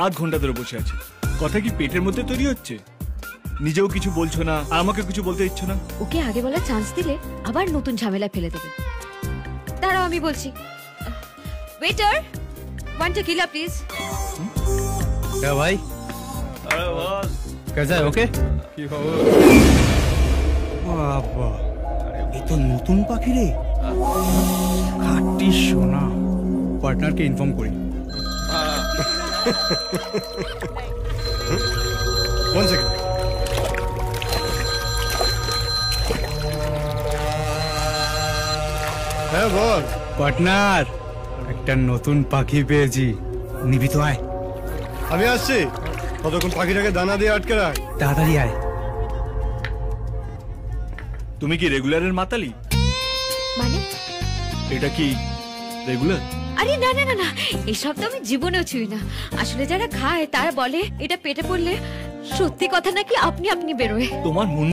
আধ ঘন্টা ধরে বসে আছি। কথা কি পেটের মধ্যে তৈরি হচ্ছে? নিজেও কিছু বলছো না, আমাকে কিছু বলতে দিচ্ছ না। ওকে আগে বলার চান্স দিলে আবার নতুন ঝামেলা ফেলে দেবে। দাঁড়াও আমি বলছি। Waiter, 1 tequila please. क्या भाई? আরে বস, कैसा है? ओके? কি খবর? বাবা, এ তো নতুন পাখি রে। খাঁটি সোনা। পার্টনারকে ইনফর্ম করি। One second. হ্যাঁ বল। পার্টনার, একটা নতুন পাখি পেয়েছি, নিবি তো? আয়, আমি আসছি। ততক্ষণ পাখিটাকে দানা দিয়ে আটকে রাখ। তাড়াতাড়ি আয়। তুমি কি রেগুলারের মাতালি? মানে? এটা কি রেগুলার? আরে না না না না, এসব তো আমি জীবনেও ছুঁই না। আসলে যারা খায় তারা বলে এটা পেটে পড়লে সত্যি কথা নাকি আপনি আপনি বেরোয়। তোমার মন